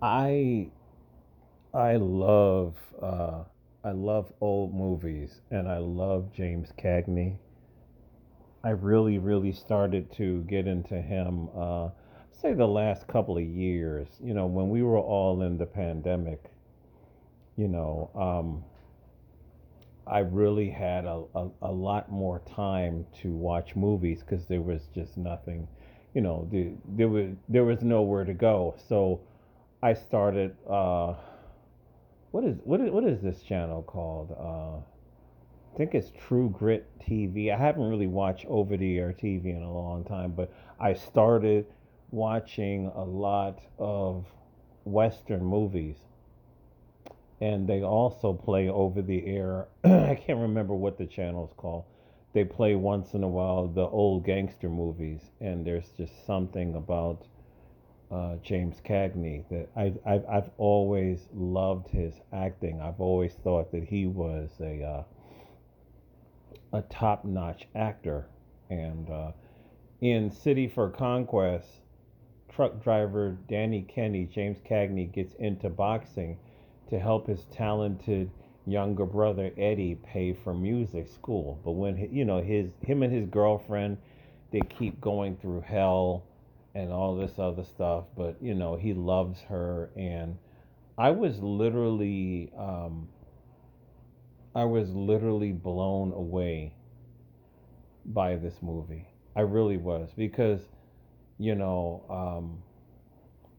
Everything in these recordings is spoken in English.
I I love I love old movies, and I love James Cagney. I really started to get into him. Say the last couple of years. When we were all in the pandemic. You know, I really had a lot more time to watch movies because there was just nothing. There was nowhere to go. So I started. What is this channel called? I think it's True Grit TV. I haven't really watched over the air TV in a long time, but I started watching a lot of Western movies, and they also play over the air. I can't remember what the channel's called. They play once in a while the old gangster movies, and there's just something about James Cagney that I've always loved his acting. I've always thought that he was a top-notch actor. And in City for Conquest, truck driver Danny Kenny, James Cagney, gets into boxing to help his talented younger brother Eddie pay for music school. But when him and his girlfriend, they keep going through hell and all this other stuff. But he loves her, and I was literally, I was literally blown away by this movie. I really was because you know,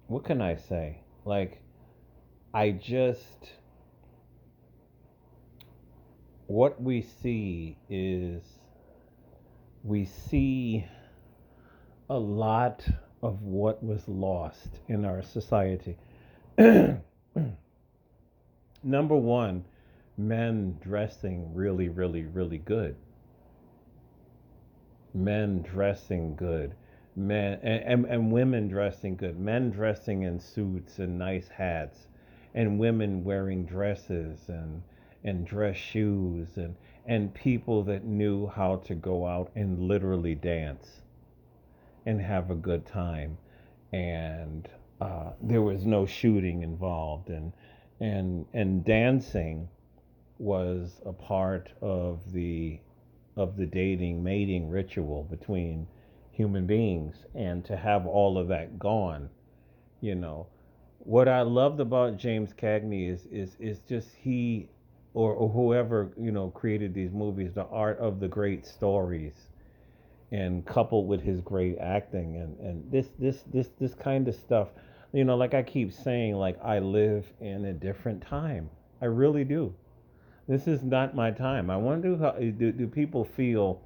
what can I say? Like, I just, what we see is we see a lot of what was lost in our society. Number one, men dressing really, really, really good. Men dressing good. And women dressing good. Men dressing in suits and nice hats, and women wearing dresses and dress shoes, and people that knew how to go out and literally dance and have a good time. And there was no shooting involved, and dancing was a part of the dating mating ritual between human beings. And to have all of that gone, you know what I loved about James Cagney is just he, or whoever created these movies, the art of the great stories, and coupled with his great acting, and this kind of stuff. Like I keep saying, like, I live in a different time. I really do. This is not my time. I wonder how do people feel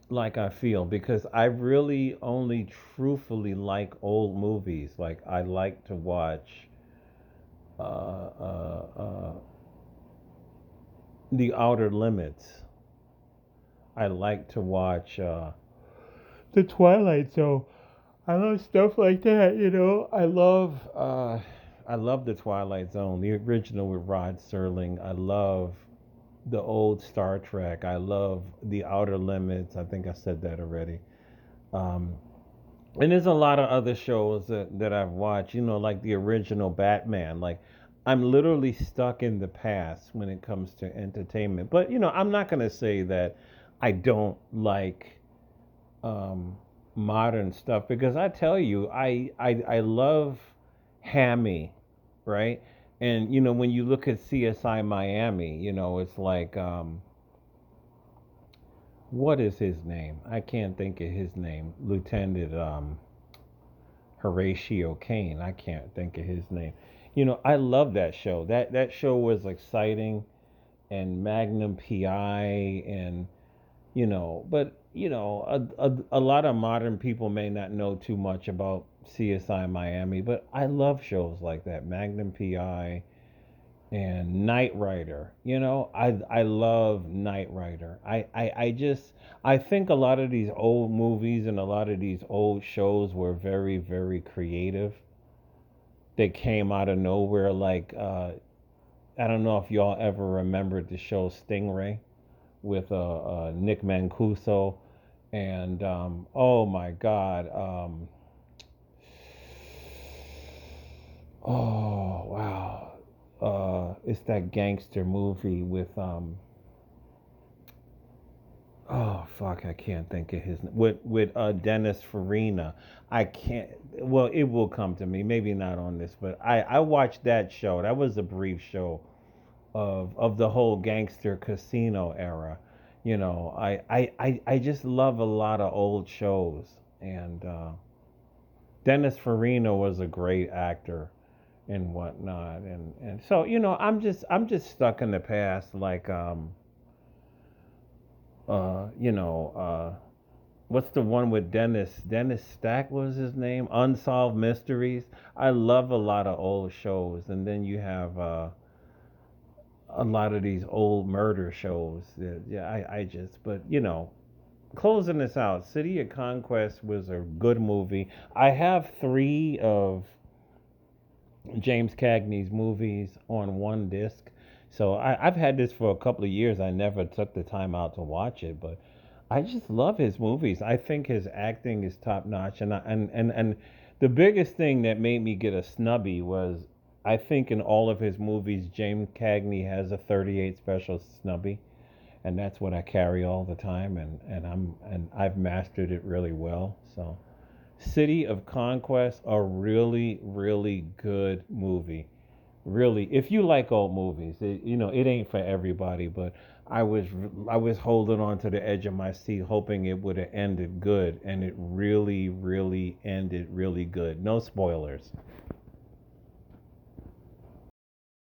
like I feel, because I really only truthfully like old movies. Like, I like to watch uh, uh, The Outer Limits. I like to watch The Twilight Zone. I love stuff like that. I love The Twilight Zone, the original with Rod Serling. I love the old Star Trek. I love The Outer Limits. I think I said that already. Um, and there's a lot of other shows that I've watched, like the original Batman. Like, I'm literally stuck in the past when it comes to entertainment. But, I'm not going to say that I don't like um, modern stuff, because I tell you, I love Hammy, right? And, when you look at CSI Miami, it's like, what is his name? I can't think of his name. Lieutenant Horatio Kane. I can't think of his name. I love that show. That show was exciting, and Magnum PI, and but a lot of modern people may not know too much about CSI Miami, but I love shows like that, Magnum PI and Knight Rider. I love Knight Rider. I think a lot of these old movies and a lot of these old shows were very, very creative. They came out of nowhere. Like, I don't know if y'all ever remembered the show Stingray with Nick Mancuso, and oh my God, Oh wow. It's that gangster movie with oh fuck, I can't think of his with Dennis Farina. I can't. Well, it will come to me. Maybe not on this, but I watched that show. That was a brief show of the whole gangster casino era. I just love a lot of old shows, and Dennis Farina was a great actor and whatnot, and so I'm just stuck in the past, like you know what's the one with Dennis Stack was his name, Unsolved Mysteries. I love a lot of old shows, and then you have a lot of these old murder shows. Yeah, I just, but closing this out, City of Conquest was a good movie. I have three of James Cagney's movies on one disc. So I've had this for a couple of years. I never took the time out to watch it, but I just love his movies. I think his acting is top notch, and the biggest thing that made me get a snubby was I think in all of his movies, James Cagney has a 38 special snubby, and that's what I carry all the time, and I've mastered it really well. So City of Conquest, a really, really good movie. Really, if you like old movies, it ain't for everybody. But I was I was holding on to the edge of my seat, hoping it would have ended good, and it really, really ended really good. No spoilers.